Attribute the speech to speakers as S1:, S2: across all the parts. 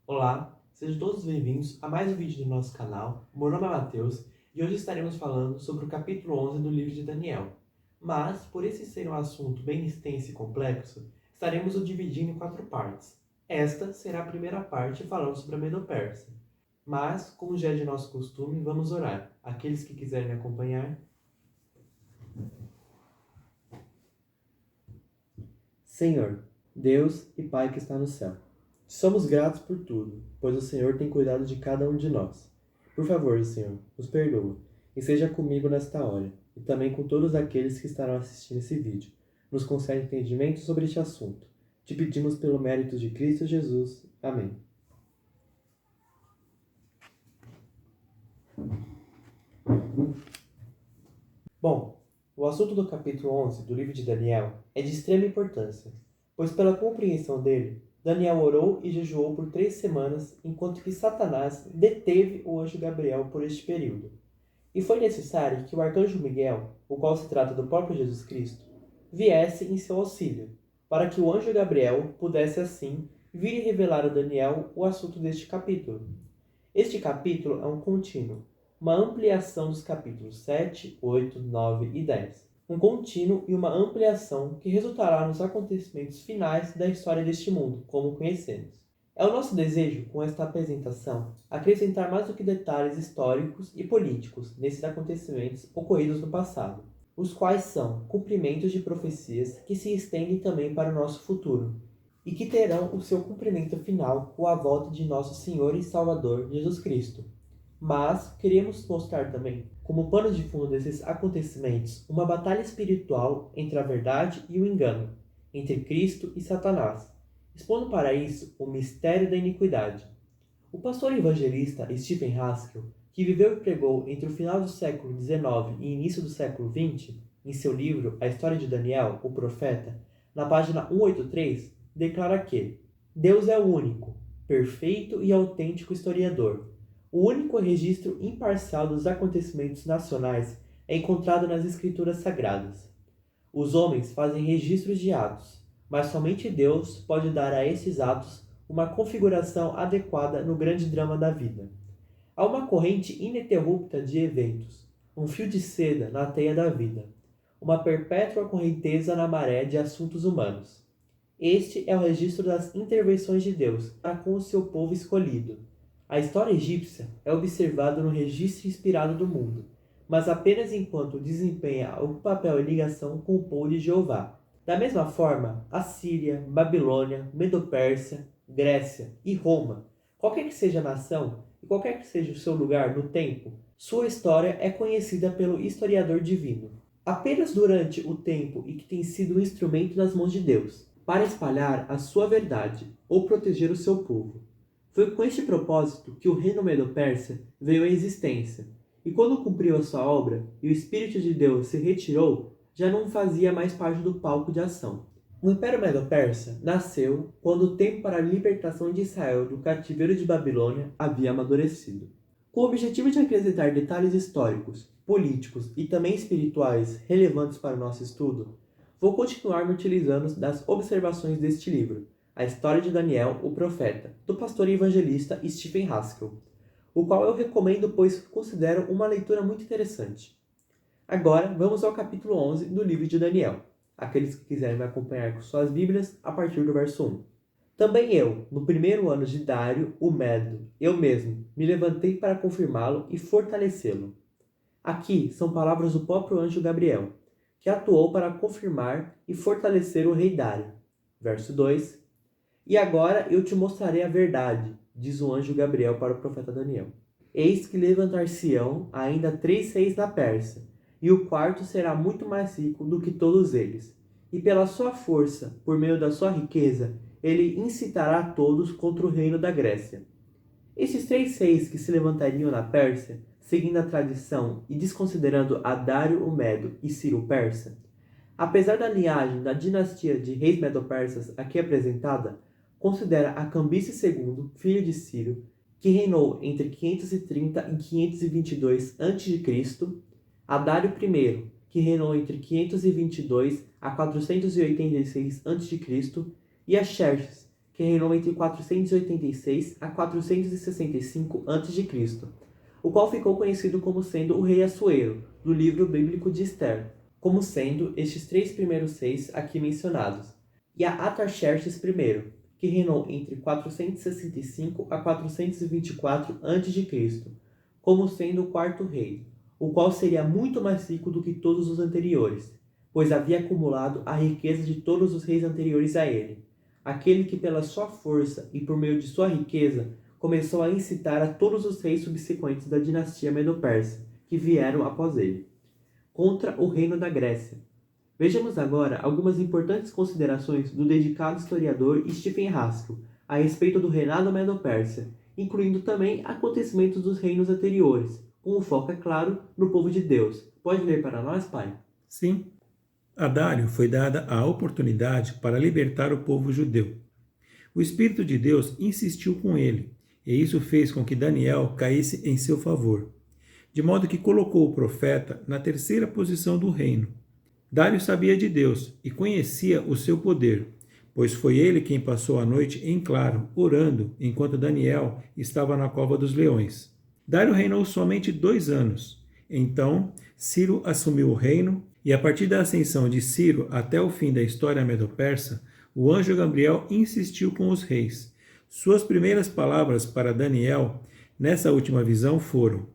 S1: Olá, sejam todos bem-vindos a mais um vídeo do nosso canal. Meu nome é Matheus e hoje estaremos falando sobre o capítulo 11 do livro de Daniel. Mas, por esse ser um assunto bem extenso e complexo, estaremos o dividindo em 4 partes. Esta será a primeira parte falando sobre a Medo-Pérsia. Mas, como já é de nosso costume, vamos orar. Aqueles que quiserem me acompanhar. Senhor, Deus e Pai que está no céu, somos gratos por tudo, pois o Senhor tem cuidado de cada um de nós. Por favor, Senhor, nos perdoa e seja comigo nesta hora, e também com todos aqueles que estarão assistindo esse vídeo. Nos concede entendimento sobre este assunto. Te pedimos pelo mérito de Cristo Jesus. Amém. Bom, o assunto do capítulo 11 do livro de Daniel é de extrema importância, pois pela compreensão dele, Daniel orou e jejuou por 3 semanas, enquanto que Satanás deteve o anjo Gabriel por este período. E foi necessário que o arcanjo Miguel, o qual se trata do próprio Jesus Cristo, viesse em seu auxílio, para que o anjo Gabriel pudesse assim vir e revelar a Daniel o assunto deste capítulo. Este capítulo é um contínuo, uma ampliação dos capítulos 7, 8, 9 e 10. Um contínuo e uma ampliação que resultará nos acontecimentos finais da história deste mundo, como conhecemos. É o nosso desejo, com esta apresentação, acrescentar mais do que detalhes históricos e políticos nesses acontecimentos ocorridos no passado, os quais são cumprimentos de profecias que se estendem também para o nosso futuro, e que terão o seu cumprimento final com a volta de nosso Senhor e Salvador Jesus Cristo. Mas queremos mostrar também, como pano de fundo desses acontecimentos, uma batalha espiritual entre a verdade e o engano, entre Cristo e Satanás, expondo para isso o mistério da iniquidade. O pastor evangelista Stephen Haskell, que viveu e pregou entre o final do século XIX e início do século XX, em seu livro A História de Daniel, o Profeta, na página 183, declara que Deus é o único, perfeito e autêntico historiador. O único registro imparcial dos acontecimentos nacionais é encontrado nas Escrituras Sagradas. Os homens fazem registros de atos, mas somente Deus pode dar a esses atos uma configuração adequada no grande drama da vida. Há uma corrente ininterrupta de eventos, um fio de seda na teia da vida, uma perpétua correnteza na maré de assuntos humanos. Este é o registro das intervenções de Deus para com o seu povo escolhido. A história egípcia é observada no registro inspirado do mundo, mas apenas enquanto desempenha o papel em ligação com o povo de Jeová. Da mesma forma, Assíria, Babilônia, Medo-Pérsia, Grécia e Roma, qualquer que seja a nação e qualquer que seja o seu lugar no tempo, sua história é conhecida pelo historiador divino. Apenas durante o tempo em que tem sido um instrumento nas mãos de Deus, para espalhar a sua verdade ou proteger o seu povo. Foi com este propósito que o reino Medo-Pérsia veio à existência, e quando cumpriu a sua obra e o Espírito de Deus se retirou, já não fazia mais parte do palco de ação. O Império Medo-Persa nasceu quando o tempo para a libertação de Israel do cativeiro de Babilônia havia amadurecido. Com o objetivo de acrescentar detalhes históricos, políticos e também espirituais relevantes para o nosso estudo, vou continuar me utilizando das observações deste livro, A História de Daniel, o Profeta, do pastor e evangelista Stephen Haskell, o qual eu recomendo pois considero uma leitura muito interessante. Agora, vamos ao capítulo 11 do livro de Daniel. Aqueles que quiserem me acompanhar com suas Bíblias, a partir do verso 1. Também eu, no primeiro ano de Dário, o Medo, eu mesmo, me levantei para confirmá-lo e fortalecê-lo. Aqui são palavras do próprio anjo Gabriel, que atuou para confirmar e fortalecer o rei Dário. Verso 2. E agora eu te mostrarei a verdade, diz o anjo Gabriel para o profeta Daniel. Eis que levantar-se-ão ainda 3 reis na Pérsia, e o quarto será muito mais rico do que todos eles. E pela sua força, por meio da sua riqueza, ele incitará a todos contra o reino da Grécia. Esses 3 reis que se levantariam na Pérsia, seguindo a tradição e desconsiderando a Dário o Medo e Ciro o Persa, apesar da linhagem da dinastia de reis medo-persas aqui apresentada, considera a Cambises II, filho de Ciro, que reinou entre 530 e 522 a.C., a Dário I, que reinou entre 522 a 486 a.C., e a Xerxes, que reinou entre 486 a 465 a.C., o qual ficou conhecido como sendo o rei Assuero, do livro bíblico de Ester, como sendo estes 3 primeiros reis aqui mencionados, e a Atarxerxes I, que reinou entre 465 a 424 a.C., como sendo o 4º rei, o qual seria muito mais rico do que todos os anteriores, pois havia acumulado a riqueza de todos os reis anteriores a ele, aquele que pela sua força e por meio de sua riqueza começou a incitar a todos os reis subsequentes da dinastia Medo-Persa, que vieram após ele, contra o reino da Grécia. Vejamos agora algumas importantes considerações do dedicado historiador Stephen Haskell a respeito do reinado Medo-Persa, incluindo também acontecimentos dos reinos anteriores, com o foco, é claro, no povo de Deus. Pode ler para nós, pai?
S2: Sim. A Dário foi dada a oportunidade para libertar o povo judeu. O Espírito de Deus insistiu com ele, e isso fez com que Daniel caísse em seu favor, de modo que colocou o profeta na 3ª posição do reino. Dário sabia de Deus e conhecia o seu poder, pois foi ele quem passou a noite em claro, orando, enquanto Daniel estava na cova dos leões. Dário reinou somente 2 anos. Então, Ciro assumiu o reino, e a partir da ascensão de Ciro até o fim da história medo-persa, o anjo Gabriel insistiu com os reis. Suas primeiras palavras para Daniel nessa última visão foram: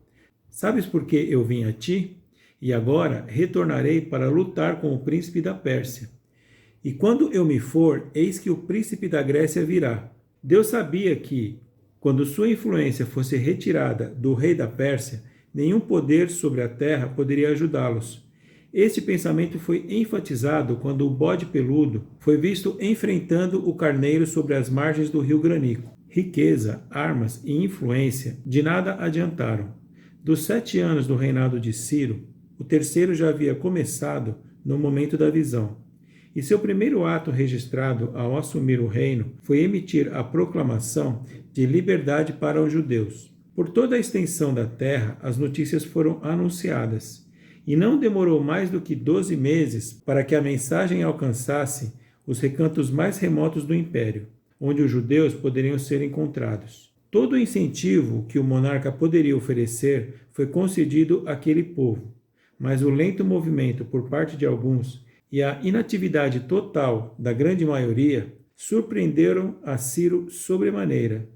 S2: "Sabes por que eu vim a ti? E agora retornarei para lutar com o príncipe da Pérsia. E quando eu me for, eis que o príncipe da Grécia virá." Deus sabia que, quando sua influência fosse retirada do rei da Pérsia, nenhum poder sobre a terra poderia ajudá-los. Este pensamento foi enfatizado quando o bode peludo foi visto enfrentando o carneiro sobre as margens do rio Granico. Riqueza, armas e influência de nada adiantaram. Dos 7 anos do reinado de Ciro, o 3º já havia começado no momento da visão. E seu primeiro ato registrado ao assumir o reino foi emitir a proclamação de liberdade para os judeus. Por toda a extensão da terra, as notícias foram anunciadas. E não demorou mais do que 12 meses para que a mensagem alcançasse os recantos mais remotos do império, onde os judeus poderiam ser encontrados. Todo o incentivo que o monarca poderia oferecer foi concedido àquele povo, mas o lento movimento por parte de alguns e a inatividade total da grande maioria surpreenderam a Ciro sobremaneira.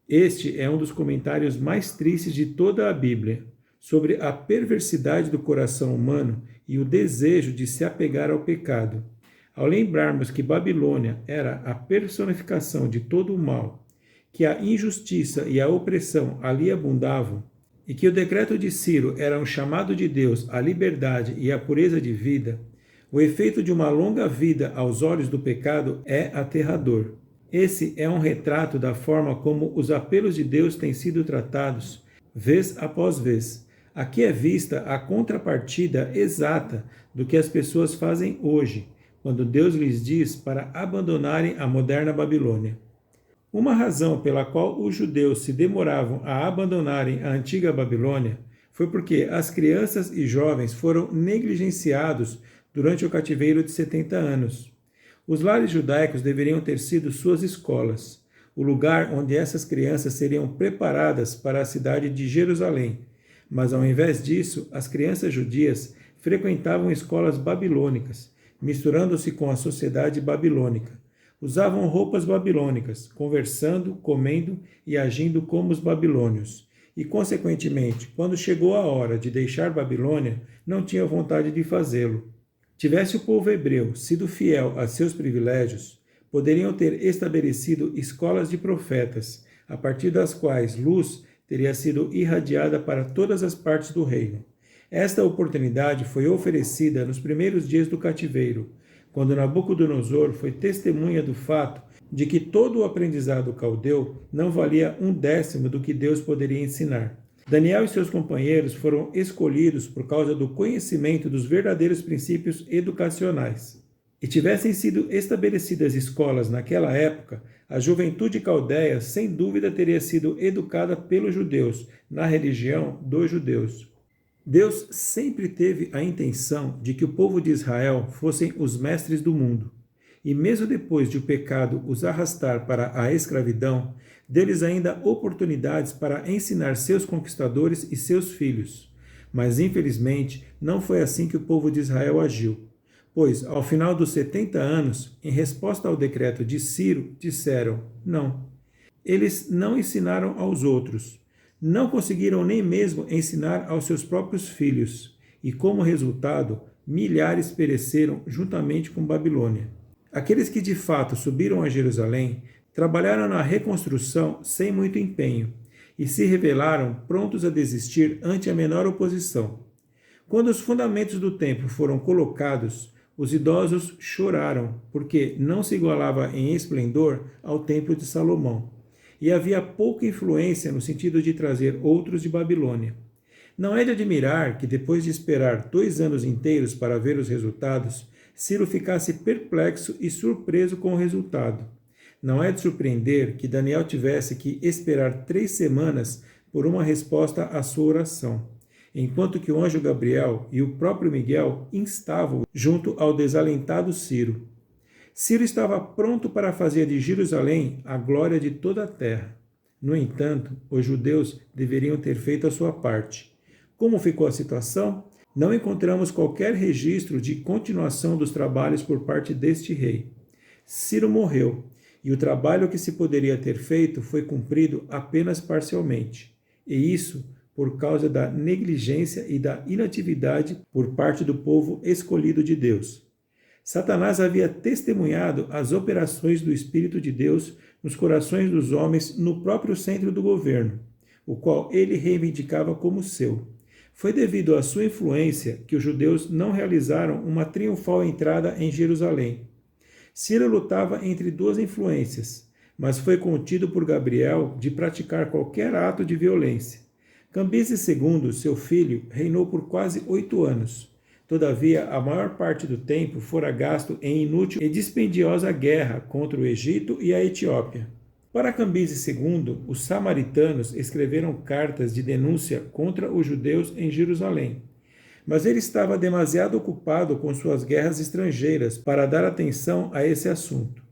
S2: Este é um dos comentários mais tristes de toda a Bíblia, sobre a perversidade do coração humano e o desejo de se apegar ao pecado. Ao lembrarmos que Babilônia era a personificação de todo o mal, que a injustiça e a opressão ali abundavam, e que o decreto de Ciro era um chamado de Deus à liberdade e à pureza de vida, o efeito de uma longa vida aos olhos do pecado é aterrador. Esse é um retrato da forma como os apelos de Deus têm sido tratados, vez após vez. Aqui é vista a contrapartida exata do que as pessoas fazem hoje, quando Deus lhes diz para abandonarem a moderna Babilônia. Uma razão pela qual os judeus se demoravam a abandonarem a antiga Babilônia foi porque as crianças e jovens foram negligenciados durante o cativeiro de 70 anos. Os lares judaicos deveriam ter sido suas escolas, o lugar onde essas crianças seriam preparadas para a cidade de Jerusalém. Mas, ao invés disso, as crianças judias frequentavam escolas babilônicas, misturando-se com a sociedade babilônica. Usavam roupas babilônicas, conversando, comendo e agindo como os babilônios. E, consequentemente, quando chegou a hora de deixar Babilônia, não tinham vontade de fazê-lo. Tivesse o povo hebreu sido fiel a seus privilégios, poderiam ter estabelecido escolas de profetas, a partir das quais luz teria sido irradiada para todas as partes do reino. Esta oportunidade foi oferecida nos primeiros dias do cativeiro, quando Nabucodonosor foi testemunha do fato de que todo o aprendizado caldeu não valia 1/10 do que Deus poderia ensinar. Daniel e seus companheiros foram escolhidos por causa do conhecimento dos verdadeiros princípios educacionais. E tivessem sido estabelecidas escolas naquela época, a juventude caldeia sem dúvida teria sido educada pelos judeus, na religião dos judeus. Deus sempre teve a intenção de que o povo de Israel fossem os mestres do mundo. E mesmo depois de o pecado os arrastar para a escravidão, deu-lhes ainda oportunidades para ensinar seus conquistadores e seus filhos. Mas, infelizmente, não foi assim que o povo de Israel agiu. Pois, ao final dos 70 anos, em resposta ao decreto de Ciro, disseram: não. Eles não ensinaram aos outros. Não conseguiram nem mesmo ensinar aos seus próprios filhos. E, como resultado, milhares pereceram juntamente com Babilônia. Aqueles que de fato subiram a Jerusalém trabalharam na reconstrução sem muito empenho e se revelaram prontos a desistir ante a menor oposição. Quando os fundamentos do templo foram colocados, os idosos choraram, porque não se igualava em esplendor ao templo de Salomão, e havia pouca influência no sentido de trazer outros de Babilônia. Não é de admirar que, depois de esperar 2 anos inteiros para ver os resultados, Ciro ficasse perplexo e surpreso com o resultado. Não é de surpreender que Daniel tivesse que esperar 3 semanas por uma resposta à sua oração, enquanto que o anjo Gabriel e o próprio Miguel instavam junto ao desalentado Ciro. Ciro estava pronto para fazer de Jerusalém a glória de toda a terra. No entanto, os judeus deveriam ter feito a sua parte. Como ficou a situação? Não encontramos qualquer registro de continuação dos trabalhos por parte deste rei. Ciro morreu, e o trabalho que se poderia ter feito foi cumprido apenas parcialmente. E isso por causa da negligência e da inatividade por parte do povo escolhido de Deus. Satanás havia testemunhado as operações do Espírito de Deus nos corações dos homens no próprio centro do governo, o qual ele reivindicava como seu. Foi devido à sua influência que os judeus não realizaram uma triunfal entrada em Jerusalém. Ciro lutava entre 2 influências, mas foi contido por Gabriel de praticar qualquer ato de violência. Cambises II, seu filho, reinou por quase 8 anos. Todavia, a maior parte do tempo fora gasto em inútil e dispendiosa guerra contra o Egito e a Etiópia. Para Cambises II, os samaritanos escreveram cartas de denúncia contra os judeus em Jerusalém. Mas ele estava demasiado ocupado com suas guerras estrangeiras para dar atenção a esse assunto.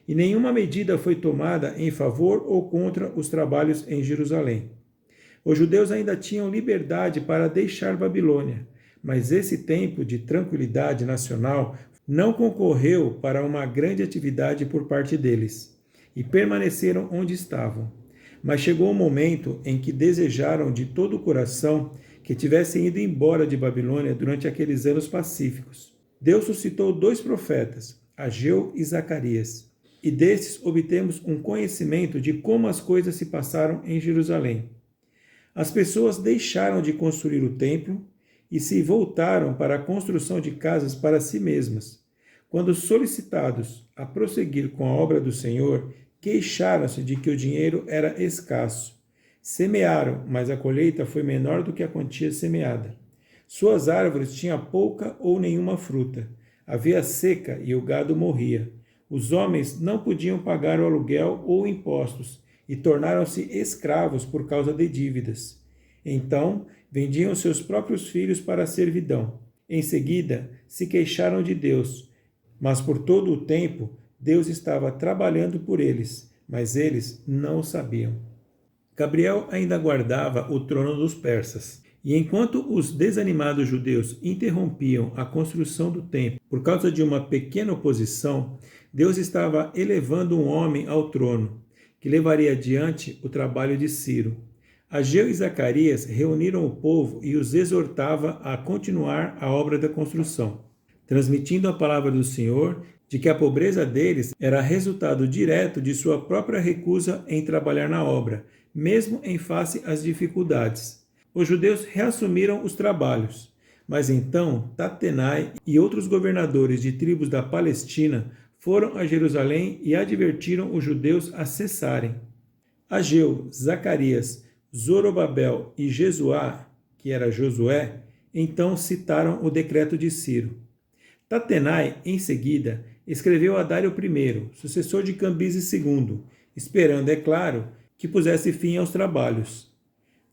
S2: E nenhuma medida foi tomada em favor ou contra os trabalhos em Jerusalém. Os judeus ainda tinham liberdade para deixar Babilônia, mas esse tempo de tranquilidade nacional não concorreu para uma grande atividade por parte deles, e permaneceram onde estavam. Mas chegou o momento em que desejaram de todo o coração que tivessem ido embora de Babilônia durante aqueles anos pacíficos. Deus suscitou 2 profetas, Ageu e Zacarias, e destes obtemos um conhecimento de como as coisas se passaram em Jerusalém. As pessoas deixaram de construir o templo e se voltaram para a construção de casas para si mesmas. Quando solicitados a prosseguir com a obra do Senhor, queixaram-se de que o dinheiro era escasso. Semearam, mas a colheita foi menor do que a quantia semeada. Suas árvores tinham pouca ou nenhuma fruta. Havia seca e o gado morria. Os homens não podiam pagar o aluguel ou impostos e tornaram-se escravos por causa de dívidas. Então, vendiam seus próprios filhos para a servidão. Em seguida, se queixaram de Deus, mas por todo o tempo Deus estava trabalhando por eles, mas eles não o sabiam. Gabriel ainda guardava o trono dos persas, e enquanto os desanimados judeus interrompiam a construção do templo por causa de uma pequena oposição, Deus estava elevando um homem ao trono, que levaria adiante o trabalho de Ciro. Ageu e Zacarias reuniram o povo e os exortava a continuar a obra da construção, transmitindo a palavra do Senhor de que a pobreza deles era resultado direto de sua própria recusa em trabalhar na obra, mesmo em face às dificuldades. Os judeus reassumiram os trabalhos, mas então Tatenai e outros governadores de tribos da Palestina foram a Jerusalém e advertiram os judeus a cessarem. Ageu, Zacarias, Zorobabel e Jesuá, que era Josué, então citaram o decreto de Ciro. Tatenai, em seguida, escreveu a Dário I, sucessor de Cambises II, esperando, é claro, que pusesse fim aos trabalhos.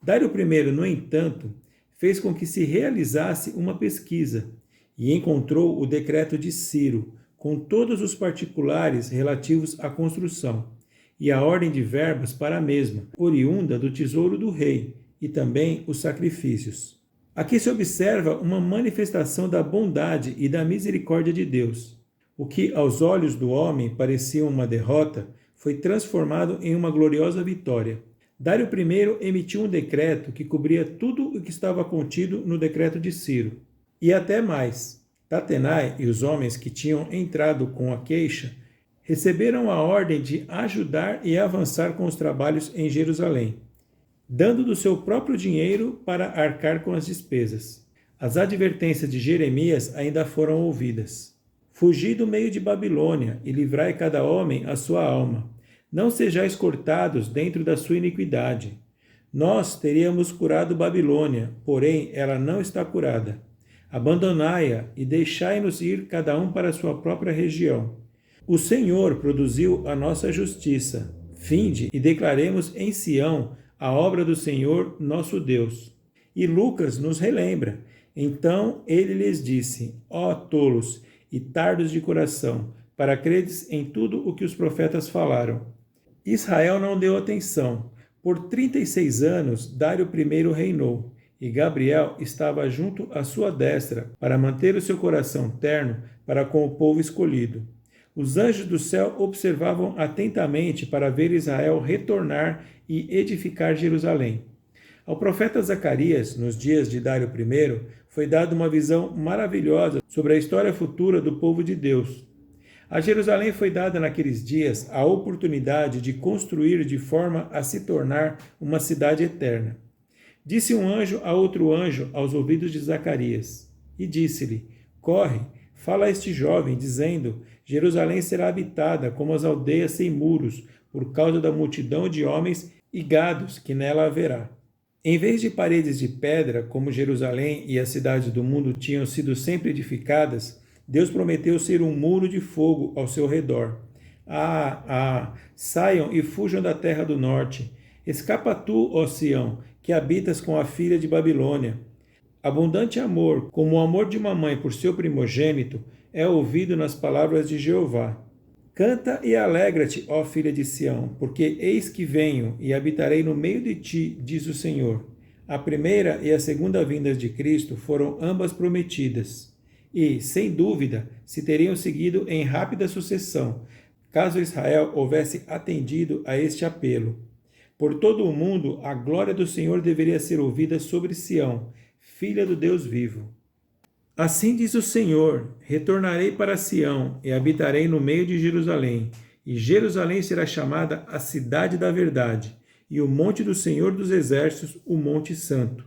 S2: Dário I, no entanto, fez com que se realizasse uma pesquisa e encontrou o decreto de Ciro, com todos os particulares relativos à construção, e a ordem de verbas para a mesma, oriunda do tesouro do rei, e também os sacrifícios. Aqui se observa uma manifestação da bondade e da misericórdia de Deus. O que aos olhos do homem parecia uma derrota, foi transformado em uma gloriosa vitória. Dário I emitiu um decreto que cobria tudo o que estava contido no decreto de Ciro. E até mais. Tatenai e os homens que tinham entrado com a queixa receberam a ordem de ajudar e avançar com os trabalhos em Jerusalém, dando do seu próprio dinheiro para arcar com as despesas. As advertências de Jeremias ainda foram ouvidas. Fugi do meio de Babilônia e livrai cada homem a sua alma. Não sejais cortados dentro da sua iniquidade. Nós teríamos curado Babilônia, porém ela não está curada. Abandonai-a e deixai-nos ir cada um para a sua própria região. O Senhor produziu a nossa justiça. Vinde e declaremos em Sião a obra do Senhor nosso Deus. E Lucas nos relembra. Então ele lhes disse: ó tolos e tardos de coração, para credes em tudo o que os profetas falaram. Israel não deu atenção. Por 36 anos, Dário I reinou, e Gabriel estava junto à sua destra para manter o seu coração terno para com o povo escolhido. Os anjos do céu observavam atentamente para ver Israel retornar e edificar Jerusalém. Ao profeta Zacarias, nos dias de Dário I, foi dada uma visão maravilhosa sobre a história futura do povo de Deus. A Jerusalém foi dada naqueles dias a oportunidade de construir de forma a se tornar uma cidade eterna. Disse um anjo a outro anjo aos ouvidos de Zacarias, e disse-lhe: corre, fala a este jovem, dizendo: Jerusalém será habitada como as aldeias sem muros, por causa da multidão de homens e gados que nela haverá. Em vez de paredes de pedra, como Jerusalém e as cidades do mundo tinham sido sempre edificadas, Deus prometeu ser um muro de fogo ao seu redor. Saiam e fujam da terra do norte. Escapa tu, ó Sião, que habitas com a filha de Babilônia. Abundante amor, como o amor de uma mãe por seu primogênito, é ouvido nas palavras de Jeová. Canta e alegra-te, ó filha de Sião, porque eis que venho e habitarei no meio de ti, diz o Senhor. A primeira e a segunda vindas de Cristo foram ambas prometidas, e, sem dúvida, se teriam seguido em rápida sucessão, caso Israel houvesse atendido a este apelo. Por todo o mundo, a glória do Senhor deveria ser ouvida sobre Sião, filha do Deus vivo. Assim diz o Senhor: retornarei para Sião e habitarei no meio de Jerusalém, e Jerusalém será chamada a cidade da verdade, e o monte do Senhor dos exércitos, o monte santo.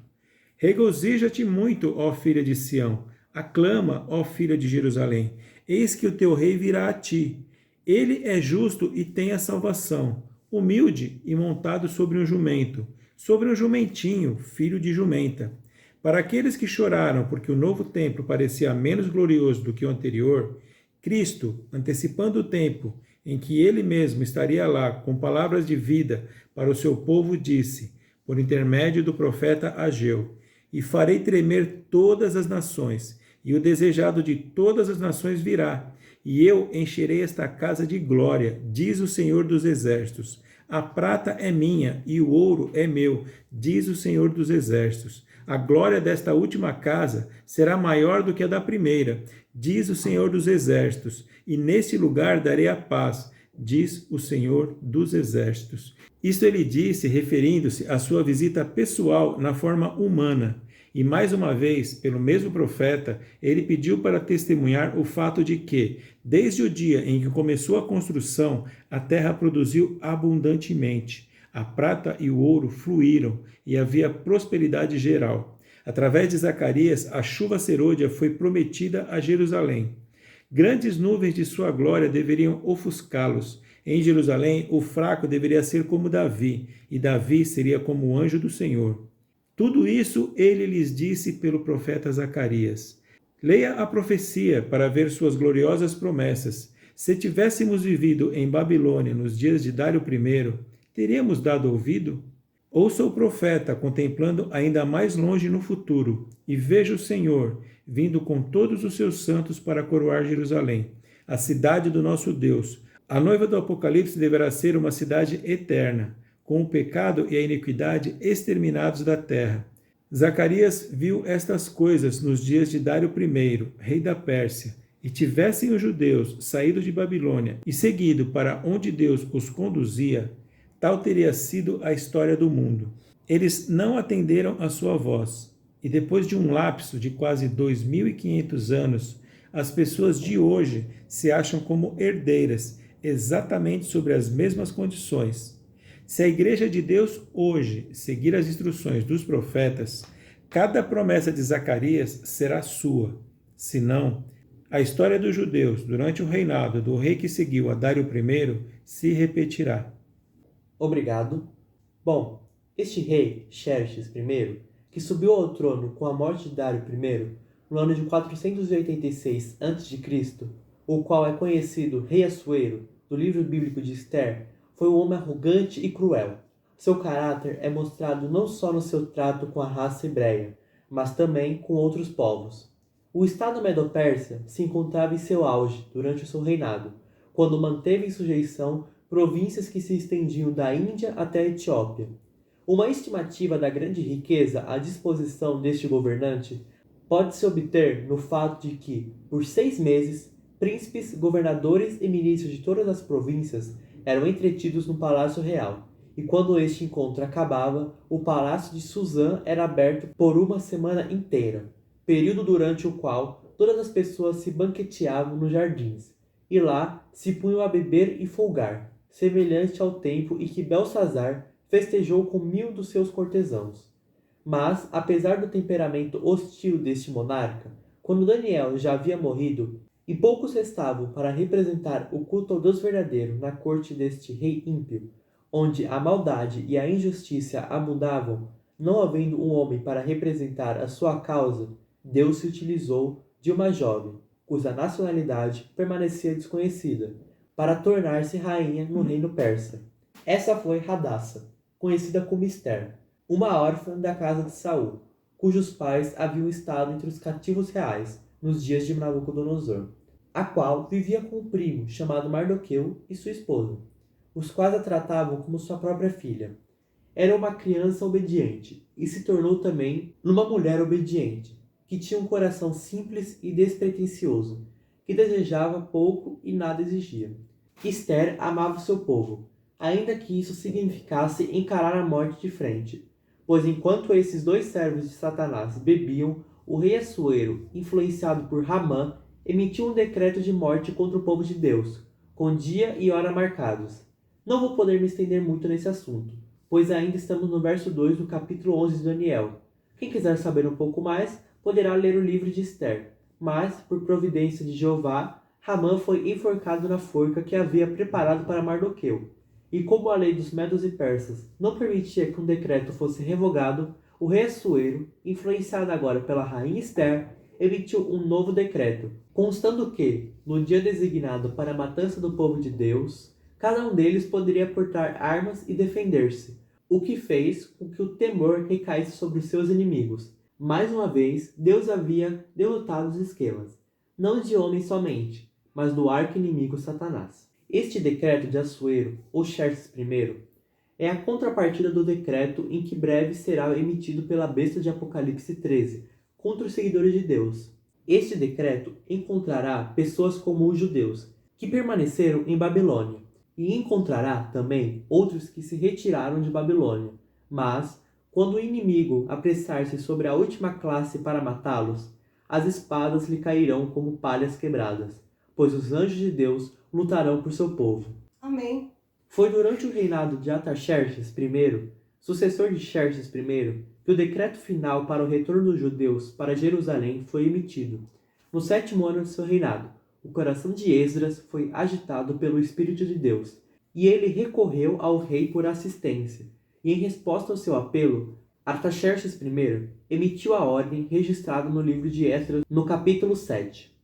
S2: Regozija-te muito, ó filha de Sião, aclama, ó filha de Jerusalém, eis que o teu rei virá a ti. Ele é justo e tem a salvação, humilde e montado sobre um jumento, sobre um jumentinho, filho de jumenta. Para aqueles que choraram porque o novo templo parecia menos glorioso do que o anterior, Cristo, antecipando o tempo em que ele mesmo estaria lá com palavras de vida para o seu povo, disse, por intermédio do profeta Ageu: e farei tremer todas as nações, e o desejado de todas as nações virá, e eu encherei esta casa de glória, diz o Senhor dos exércitos. A prata é minha e o ouro é meu, diz o Senhor dos exércitos. A glória desta última casa será maior do que a da primeira, diz o Senhor dos exércitos, e neste lugar darei a paz, diz o Senhor dos exércitos. Isto ele disse referindo-se à sua visita pessoal na forma humana. E mais uma vez, pelo mesmo profeta, ele pediu para testemunhar o fato de que, desde o dia em que começou a construção, a terra produziu abundantemente. A prata e o ouro fluíram e havia prosperidade geral. Através de Zacarias, a chuva serôdia foi prometida a Jerusalém. Grandes nuvens de sua glória deveriam ofuscá-los. Em Jerusalém, o fraco deveria ser como Davi, e Davi seria como o anjo do Senhor. Tudo isso ele lhes disse pelo profeta Zacarias. Leia a profecia para ver suas gloriosas promessas. Se tivéssemos vivido em Babilônia nos dias de Dário I, teríamos dado ouvido? Ouça o profeta contemplando ainda mais longe no futuro, e veja o Senhor vindo com todos os seus santos para coroar Jerusalém. a cidade do nosso Deus. A noiva do Apocalipse deverá ser uma cidade eterna, com o pecado e a iniquidade exterminados da terra. Zacarias viu estas coisas nos dias de Dário I, rei da Pérsia, e tivessem os judeus saído de Babilônia e seguido para onde Deus os conduzia, tal teria sido a história do mundo. Eles não atenderam à sua voz, e depois de um lapso de quase 2.500 anos, as pessoas de hoje se acham como herdeiras, exatamente sobre as mesmas condições. Se a Igreja de Deus hoje seguir as instruções dos profetas, cada promessa de Zacarias será sua. Se não, a história dos judeus durante o reinado do rei que seguiu a Dário I se repetirá.
S1: Obrigado. Bom, este rei, Xerxes I, que subiu ao trono com a morte de Dário I no ano de 486 a.C., o qual é conhecido Rei Assuero, do livro bíblico de Ester, foi um homem arrogante e cruel. Seu caráter é mostrado não só no seu trato com a raça hebreia, mas também com outros povos. O Estado Medo-Pérsia se encontrava em seu auge durante o seu reinado, quando manteve em sujeição províncias que se estendiam da Índia até a Etiópia. Uma estimativa da grande riqueza à disposição deste governante pode-se obter no fato de que, por 6 meses, príncipes, governadores e ministros de todas as províncias eram entretidos no Palácio Real, e quando este encontro acabava, o Palácio de Suzã era aberto por uma semana inteira, período durante o qual todas as pessoas se banqueteavam nos jardins, e lá se punham a beber e folgar, semelhante ao tempo em que Belsazar festejou com 1000 dos seus cortesãos. Mas, apesar do temperamento hostil deste monarca, quando Daniel já havia morrido, e poucos restavam para representar o culto ao Deus verdadeiro na corte deste rei ímpio, onde a maldade e a injustiça abundavam, não havendo um homem para representar a sua causa, Deus se utilizou de uma jovem, cuja nacionalidade permanecia desconhecida, para tornar-se rainha no reino persa. Essa foi Hadassa, conhecida como Ester, uma órfã da casa de Saul, cujos pais haviam estado entre os cativos reais nos dias de Nabucodonosor, a qual vivia com um primo chamado Mardoqueu e sua esposa, os quais a tratavam como sua própria filha. Era uma criança obediente e se tornou também uma mulher obediente, que tinha um coração simples e despretensioso, que desejava pouco e nada exigia. Ester amava seu povo, ainda que isso significasse encarar a morte de frente, pois enquanto esses 2 servos de Satanás bebiam, o rei Assuero, influenciado por Ramã, emitiu um decreto de morte contra o povo de Deus, com dia e hora marcados. Não vou poder me estender muito nesse assunto, pois ainda estamos no verso 2 do capítulo 11 de Daniel. Quem quiser saber um pouco mais, poderá ler o livro de Ester, mas, por providência de Jeová, Ramã foi enforcado na forca que havia preparado para Mardoqueu. E como a lei dos medos e persas não permitia que um decreto fosse revogado, o rei Assuero, influenciado agora pela rainha Ester, emitiu um novo decreto, constando que, no dia designado para a matança do povo de Deus, cada um deles poderia portar armas e defender-se, o que fez com que o temor recaísse sobre os seus inimigos. Mais uma vez, Deus havia derrotado os esquemas, não de homens somente, mas do arqui-inimigo Satanás. Este decreto de Assuero, ou Xerxes I, é a contrapartida do decreto em que breve será emitido pela besta de Apocalipse 13, contra os seguidores de Deus. Este decreto encontrará pessoas como os judeus, que permaneceram em Babilônia, e encontrará também outros que se retiraram de Babilônia. Mas, quando o inimigo apressar-se sobre a última classe para matá-los, as espadas lhe cairão como palhas quebradas, pois os anjos de Deus lutarão por seu povo.
S3: Amém.
S1: Foi durante o reinado de Artaxerxes I, sucessor de Xerxes I, que o decreto final para o retorno dos judeus para Jerusalém foi emitido. No 7º ano de seu reinado, o coração de Esdras foi agitado pelo Espírito de Deus, e ele recorreu ao rei por assistência, e em resposta ao seu apelo, Artaxerxes I emitiu a ordem registrada no livro de Esdras, no capítulo 7.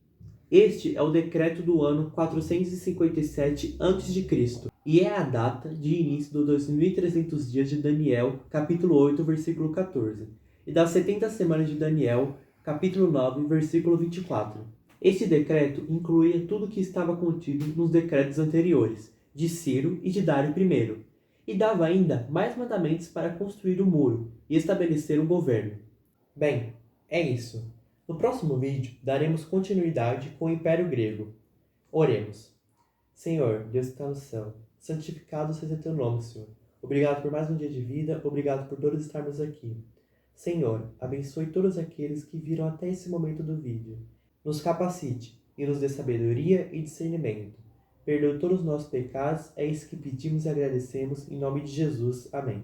S1: Este é o decreto do ano 457 a.C., e é a data de início dos 2300 dias de Daniel, capítulo 8, versículo 14, e das 70 semanas de Daniel, capítulo 9, versículo 24. Este decreto incluía tudo o que estava contido nos decretos anteriores, de Ciro e de Dário I, e dava ainda mais mandamentos para construir o muro e estabelecer um governo. Bem, é isso. No próximo vídeo, daremos continuidade com o Império Grego. Oremos. Senhor, Deus que está no céu, santificado seja teu nome, Senhor. Obrigado por mais um dia de vida, obrigado por todos estarmos aqui. Senhor, abençoe todos aqueles que viram até esse momento do vídeo. Nos capacite e nos dê sabedoria e discernimento. Perdoe todos os nossos pecados, é isso que pedimos e agradecemos, em nome de Jesus. Amém.